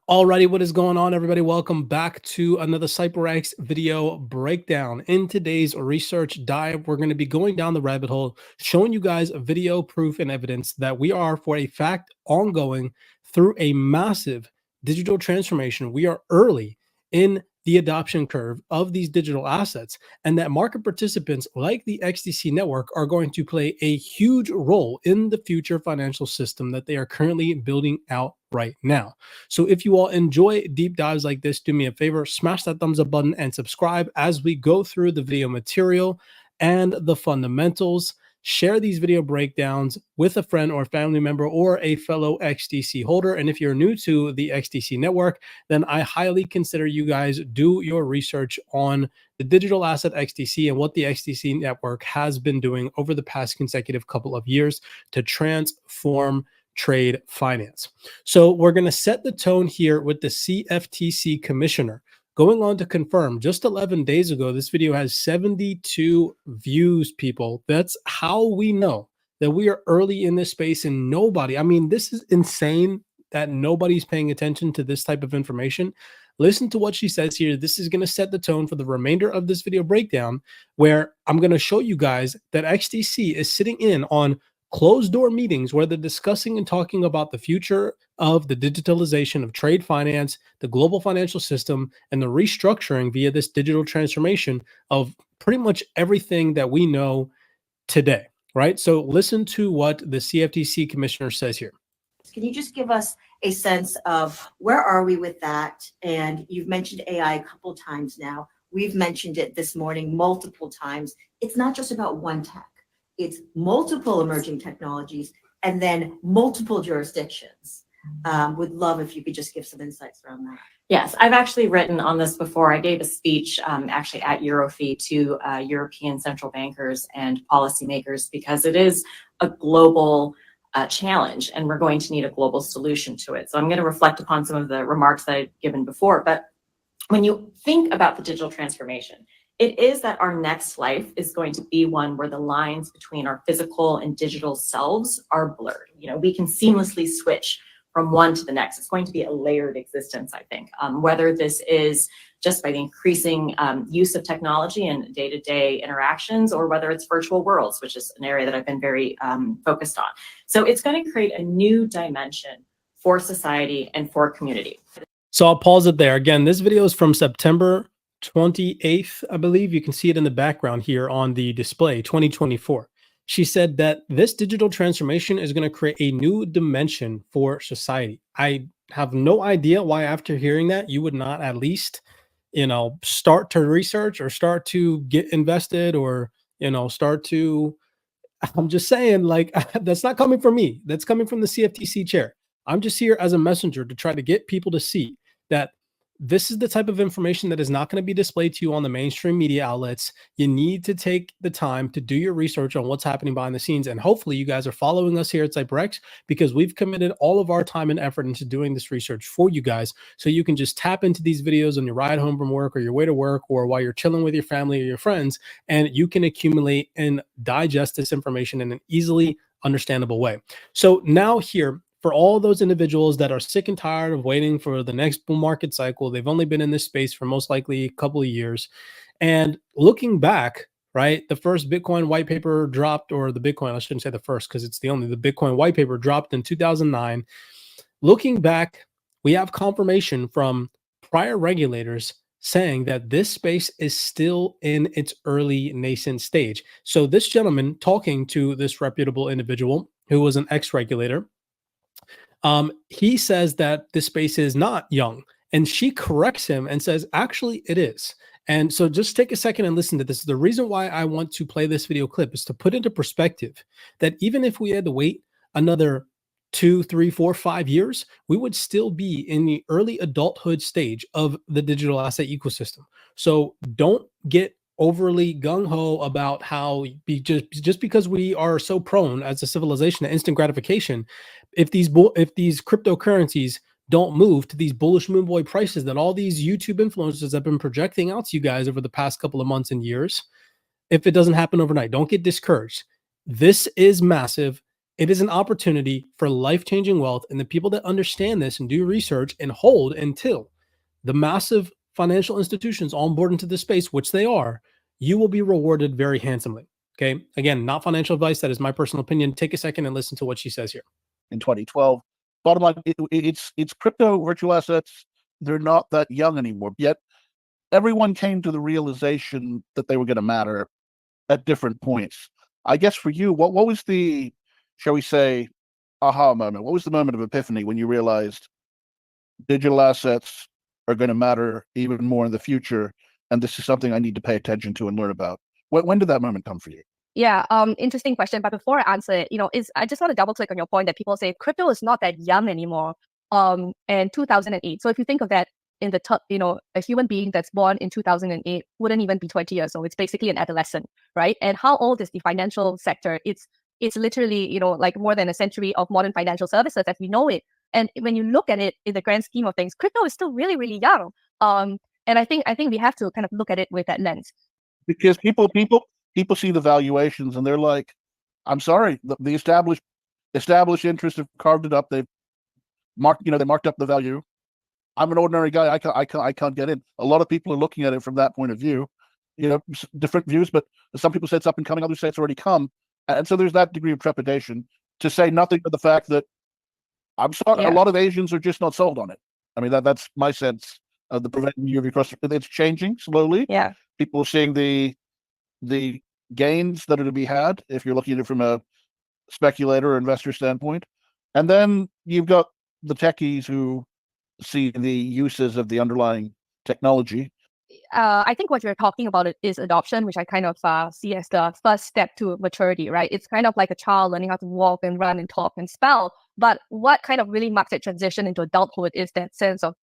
Alrighty, what is going on, everybody? Welcome back to another CYPRX video breakdown. In today's research dive, we're going to be going down the rabbit hole, showing you guys video proof and evidence that we are, for a fact, ongoing through a massive digital transformation. We are early in the adoption curve of these digital assets, and that market participants like the XDC network are going to play a huge role in the future financial system that they are currently building out right now. So if you all enjoy deep dives like this, do me a favor, smash that thumbs up button and subscribe as we go through the video material and the fundamentals. Share these video breakdowns with a friend or family member or a fellow XDC holder. And if you're new to the XDC network, then I highly consider you guys do your research on the digital asset XDC and what the XDC network has been doing over the past consecutive couple of years to transform trade finance. So we're going to set the tone here with the CFTC commissioner going on to confirm. Just 11 days ago, this video has 72 views, people. That's how we know that we are early in this space, and nobody, I mean, this is insane that nobody's paying attention to this type of information. Listen to what she says here. This is going to set the tone for the remainder of this video breakdown, where I'm going to show you guys that XDC is sitting in on closed door meetings where they're discussing and talking about the future of the digitalization of trade finance, the global financial system, and the restructuring via this digital transformation of pretty much everything that we know today, right? So listen to what the CFTC commissioner says here. Can you just give us a sense of where are we with that? And you've mentioned AI a couple of times now. We've mentioned it this morning multiple times. It's not just about one tech. It's multiple emerging technologies and then multiple jurisdictions. Would love if you could just give some insights around that. Yes, I've actually written on this before. I gave a speech actually at Eurofee to European central bankers and policymakers because it is a global challenge and we're going to need a global solution to it. So I'm going to reflect upon some of the remarks that I've given before. But when you think about the digital transformation, it is that our next life is going to be one where the lines between our physical and digital selves are blurred. You know, we can seamlessly switch from one to the next. It's going to be a layered existence, I think, whether this is just by the increasing use of technology and day-to-day interactions, or whether it's virtual worlds, which is an area that I've been very focused on. So it's going to create a new dimension for society and for community. So I'll pause it there. Again, this video is from September 28th, I believe. You can see it in the background here on the display, 2024. She said that this digital transformation is going to create a new dimension for society. I have no idea why, after hearing that, you would not at least, start to research or start to get invested or, start to, I'm just saying, like, that's not coming from me. That's coming from the CFTC chair. I'm just here as a messenger to try to get people to see that this is the type of information that is not going to be displayed to you on the mainstream media outlets. You need to take the time to do your research on what's happening behind the scenes. And hopefully you guys are following us here at CYPRX, because we've committed all of our time and effort into doing this research for you guys. So you can just tap into these videos on your ride home from work or your way to work, or while you're chilling with your family or your friends, and you can accumulate and digest this information in an easily understandable way. So now here, for all those individuals that are sick and tired of waiting for the next bull market cycle, they've only been in this space for most likely a couple of years. And looking back, right, the first Bitcoin white paper dropped, or the Bitcoin, I shouldn't say the first because it's the Bitcoin white paper dropped in 2009. Looking back, we have confirmation from prior regulators saying that this space is still in its early nascent stage. So this gentleman, talking to this reputable individual who was an ex-regulator, he says that this space is not young, and she corrects him and says, actually, it is. And so just take a second and listen to this. The reason why I want to play this video clip is to put into perspective that even if we had to wait another 2, 3, 4, 5 years, we would still be in the early adulthood stage of the digital asset ecosystem. So don't get overly gung-ho about how just because we are so prone as a civilization to instant gratification, if these cryptocurrencies don't move to these bullish moon boy prices that all these YouTube influencers have been projecting out to you guys over the past couple of months and years, if it doesn't happen overnight, don't get discouraged. This is massive. It is an opportunity for life-changing wealth, and the people that understand this and do research and hold until the massive financial institutions onboard into this space, which they are, you will be rewarded very handsomely. Okay. Again, not financial advice. That is my personal opinion. Take a second and listen to what she says here. In 2012, bottom line, it's crypto virtual assets. They're not that young anymore. Yet everyone came to the realization that they were going to matter at different points. I guess for you, what was the, shall we say, aha moment? What was the moment of epiphany when you realized digital assets are going to matter even more in the future, and this is something I need to pay attention to and learn about? When did that moment come for you? Yeah, interesting question. But before I answer it, I just want to double click on your point that people say crypto is not that young anymore. And 2008. So if you think of that in the a human being that's born in 2008 wouldn't even be 20 years old. It's basically an adolescent, right? And how old is the financial sector? It's literally, like more than a century of modern financial services as we know it. And when you look at it in the grand scheme of things, crypto is still really, really young. And I think we have to kind of look at it with that lens. Because people see the valuations and they're like, I'm sorry, the established interests have carved it up. They've they marked up the value. I'm an ordinary guy. I can't get in. A lot of people are looking at it from that point of view. Different views, but some people say it's up and coming. Others say it's already come. And so there's that degree of trepidation, to say nothing but the fact that I'm sorry, a lot of Asians are just not sold on it. I mean, that's my sense of the prevailing view of your question. It's changing slowly. Yeah. People are seeing the gains that are to be had if you're looking at it from a speculator or investor standpoint. And then you've got the techies who see the uses of the underlying technology. I think what you're talking about is adoption, which I kind of see as the first step to maturity, right? It's kind of like a child learning how to walk and run and talk and spell. But what kind of really marks that transition into adulthood is that sense of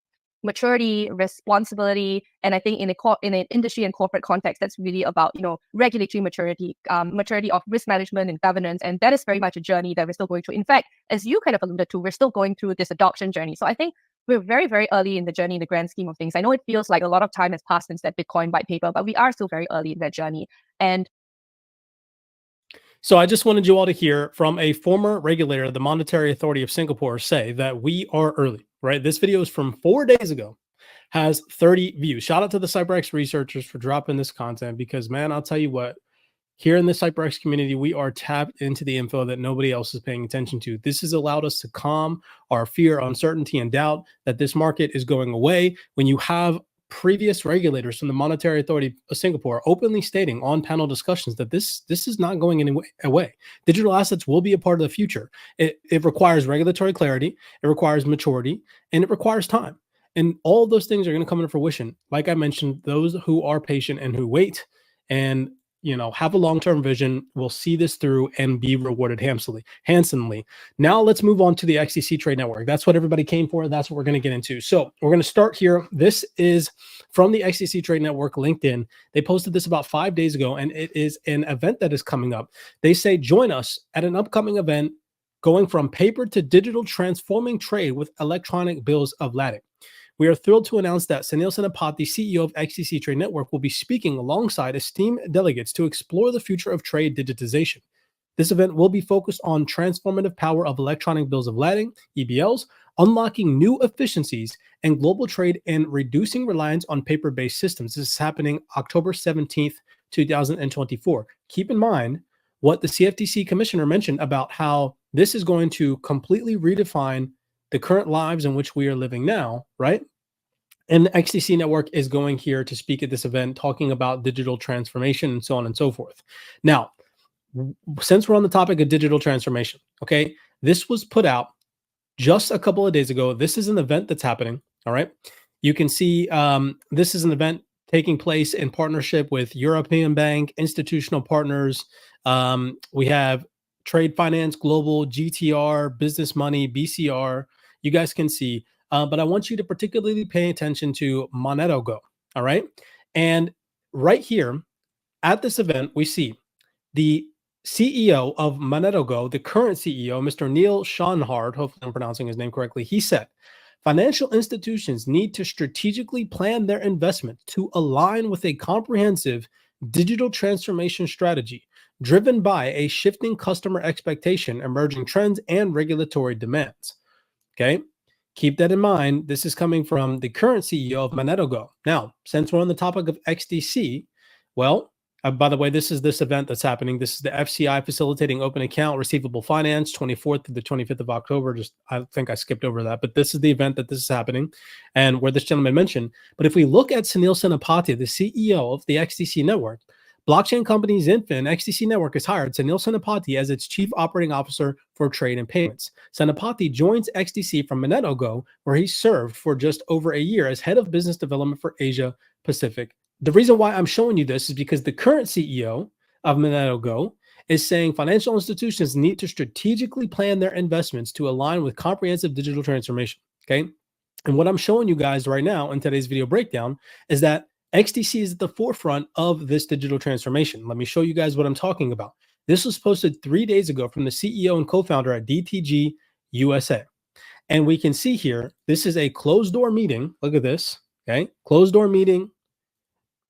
maturity, responsibility, and I think in an industry and corporate context, that's really about regulatory maturity, maturity of risk management and governance, and that is very much a journey that we're still going through. In fact, as you kind of alluded to, we're still going through this adoption journey. So I think we're very, very early in the journey in the grand scheme of things. I know it feels like a lot of time has passed since that Bitcoin white paper, but we are still very early in that journey. And so I just wanted you all to hear from a former regulator, the Monetary Authority of Singapore, say that we are early, right? This video is from 4 days ago, has 30 views. Shout out to the CYPRX researchers for dropping this content because, man, I'll tell you what, here in the CYPRX community, we are tapped into the info that nobody else is paying attention to. This has allowed us to calm our fear, uncertainty, and doubt that this market is going away. When you have previous regulators from the Monetary Authority of Singapore openly stating on panel discussions that this is not going away. Digital assets will be a part of the future. It requires regulatory clarity, it requires maturity, and it requires time. And all those things are going to come into fruition. Like I mentioned, those who are patient and who wait and have a long-term vision will see this through and be rewarded handsomely. Now let's move on to the XDC Trade Network. That's what everybody came for. That's what we're going to get into. So we're going to start here. This is from the XDC Trade Network LinkedIn. They posted this about 5 days ago, and it is an event that is coming up. They say, join us at an upcoming event going from paper to digital, transforming trade with electronic bills of lading. We are thrilled to announce that Sunil Senapati, CEO of XDC Trade Network, will be speaking alongside esteemed delegates to explore the future of trade digitization. This event will be focused on transformative power of electronic bills of lading, EBLs, unlocking new efficiencies and global trade and reducing reliance on paper-based systems. This is happening October 17th, 2024. Keep in mind what the CFTC commissioner mentioned about how this is going to completely redefine the current lives in which we are living now, right? And the XDC Network is going here to speak at this event, talking about digital transformation and so on and so forth. Now, since we're on the topic of digital transformation, okay, this was put out just a couple of days ago. This is an event that's happening, all right? You can see this is an event taking place in partnership with European Bank, institutional partners. We have Trade Finance Global, GTR, Business Money, BCR. You guys can see, but I want you to particularly pay attention to MonetoGo, all right? And right here at this event, we see the CEO of MonetoGo, the current CEO, Mr. Neil Schonhard, hopefully I'm pronouncing his name correctly. He said, financial institutions need to strategically plan their investment to align with a comprehensive digital transformation strategy. driven by a shifting customer expectation, emerging trends, and regulatory demands. Okay. Keep that in mind. This is coming from the current CEO of MonetoGo. Now, since we're on the topic of XDC, well, by the way, this is this event that's happening. This is the FCI facilitating open account receivable finance, 24th to the 25th of October. I think I skipped over that, but this is the event that this is happening and where this gentleman mentioned. But if we look at Sunil Senapati, the CEO of the XDC network, blockchain company Zinfin XDC Network has hired Sunil Senapati as its chief operating officer for trade and payments. Senapati joins XDC from MonetoGo, where he served for just over a year as head of business development for Asia Pacific. The reason why I'm showing you this is because the current CEO of MonetoGo is saying financial institutions need to strategically plan their investments to align with comprehensive digital transformation. Okay. And what I'm showing you guys right now in today's video breakdown is that XDC is at the forefront of this digital transformation. Let me show you guys what I'm talking about. This was posted 3 days ago from the CEO and co-founder at DTG USA. And we can see here, this is a closed door meeting. Look at this. Okay. Closed door meeting.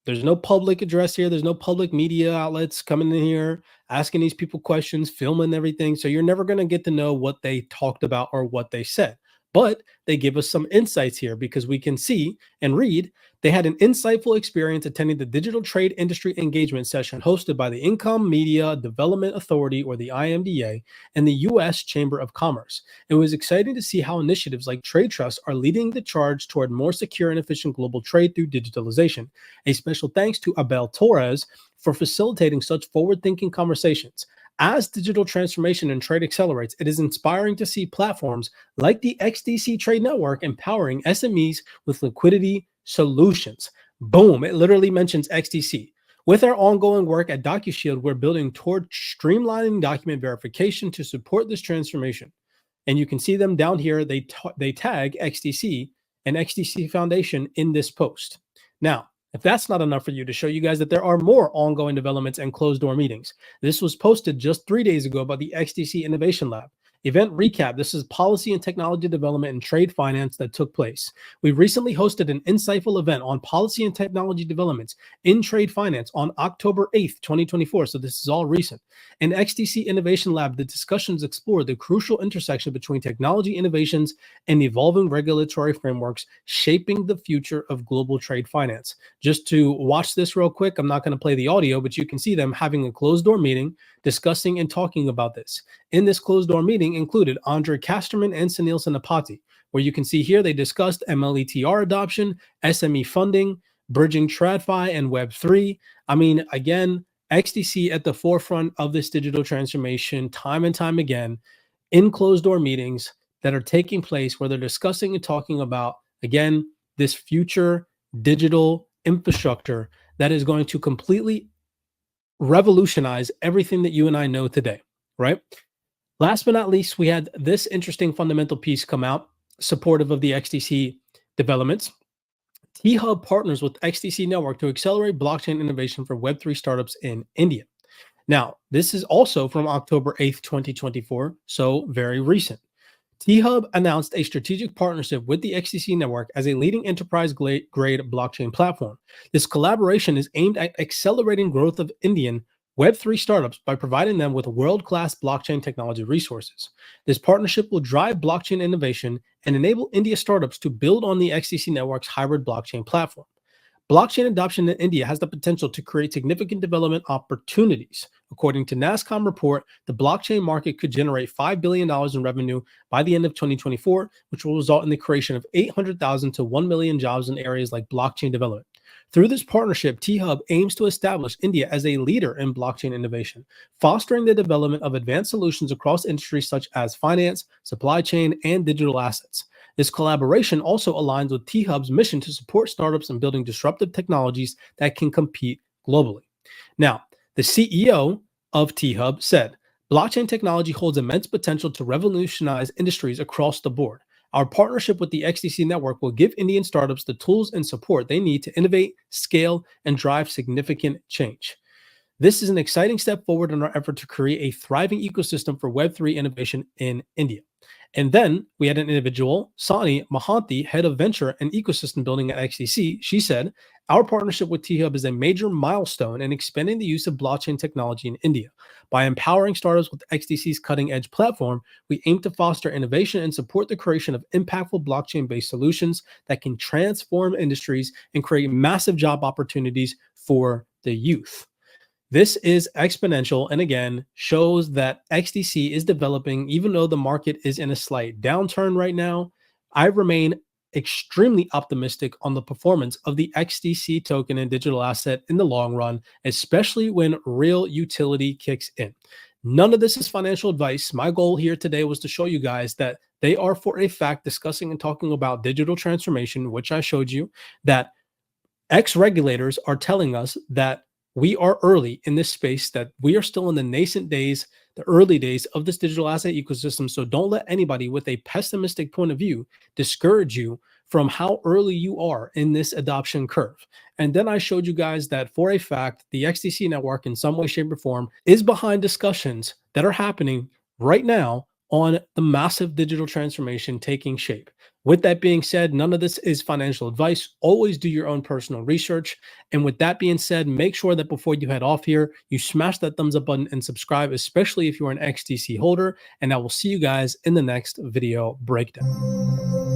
There's no public address here. There's no public media outlets coming in here, asking these people questions, filming everything. So you're never going to get to know what they talked about or what they said. But they give us some insights here because we can see and read they had an insightful experience attending the Digital Trade Industry Engagement session hosted by the Income Media Development Authority, or the IMDA, and the U.S. Chamber of Commerce. It was exciting to see how initiatives like Trade Trust are leading the charge toward more secure and efficient global trade through digitalization. A special thanks to Abel Torres for facilitating such forward-thinking conversations. As digital transformation and trade accelerates, it is inspiring to see platforms like the XDC Trade Network empowering SMEs with liquidity solutions. Boom, it literally mentions XDC. With our ongoing work at DocuShield, we're building toward streamlining document verification to support this transformation. And you can see them down here. They tag XDC and XDC Foundation in this post. Now, if that's not enough for you, to show you guys that there are more ongoing developments and closed door meetings. This was posted just 3 days ago by the XDC Innovation Lab. Event recap. This is policy and technology development and trade finance that took place. We recently hosted an insightful event on policy and technology developments in trade finance on October 8th, 2024. So this is all recent. In XDC Innovation Lab, the discussions explored the crucial intersection between technology innovations and evolving regulatory frameworks shaping the future of global trade finance. Just to watch this real quick, I'm not going to play the audio, but you can see them having a closed door meeting discussing and talking about this. In this closed door meeting included Andre Casterman and Sunil Senapati, where you can see here they discussed MLETR adoption, SME funding, bridging TradFi and Web3. I mean, again, XDC at the forefront of this digital transformation time and time again in closed door meetings that are taking place where they're discussing and talking about, again, this future digital infrastructure that is going to completely revolutionize everything that you and I know today, right? Last but not least, we had this interesting fundamental piece come out supportive of the XDC developments. T-Hub partners with XDC Network to accelerate blockchain innovation for Web3 startups in India. Now, this is also from October 8th, 2024, so very recent. T-Hub announced a strategic partnership with the XDC Network as a leading enterprise-grade blockchain platform. This collaboration is aimed at accelerating growth of Indian Web3 startups by providing them with world-class blockchain technology resources. This partnership will drive blockchain innovation and enable India startups to build on the XDC Network's hybrid blockchain platform. Blockchain adoption in India has the potential to create significant development opportunities. According to NASSCOM report, the blockchain market could generate $5 billion in revenue by the end of 2024, which will result in the creation of 800,000 to 1 million jobs in areas like blockchain development. Through this partnership, T-Hub aims to establish India as a leader in blockchain innovation, fostering the development of advanced solutions across industries such as finance, supply chain, and digital assets. This collaboration also aligns with T-Hub's mission to support startups in building disruptive technologies that can compete globally. Now, the CEO of T-Hub said, blockchain technology holds immense potential to revolutionize industries across the board. Our partnership with the XDC Network will give Indian startups the tools and support they need to innovate, scale, and drive significant change. This is an exciting step forward in our effort to create a thriving ecosystem for Web3 innovation in India. And then we had an individual, Sani Mahanti, head of venture and ecosystem building at XDC. She said, our partnership with T-Hub is a major milestone in expanding the use of blockchain technology in India. By empowering startups with XDC's cutting-edge platform, we aim to foster innovation and support the creation of impactful blockchain-based solutions that can transform industries and create massive job opportunities for the youth. This is exponential and again shows that XDC is developing, even though the market is in a slight downturn right now. I remain extremely optimistic on the performance of the XDC token and digital asset in the long run, especially when real utility kicks in. None of this is financial advice. My goal here today was to show you guys that they are for a fact discussing and talking about digital transformation, which I showed you, that regulators are telling us that we are early in this space, that we are still in the nascent days, the early days of this digital asset ecosystem. So don't let anybody with a pessimistic point of view discourage you from how early you are in this adoption curve. And then I showed you guys that for a fact, the XDC network in some way, shape, or form is behind discussions that are happening right now on the massive digital transformation taking shape. With that being said, none of this is financial advice. Always do your own personal research. And with that being said, make sure that before you head off here, you smash that thumbs up button and subscribe, especially if you're an XDC holder. And I will see you guys in the next video breakdown.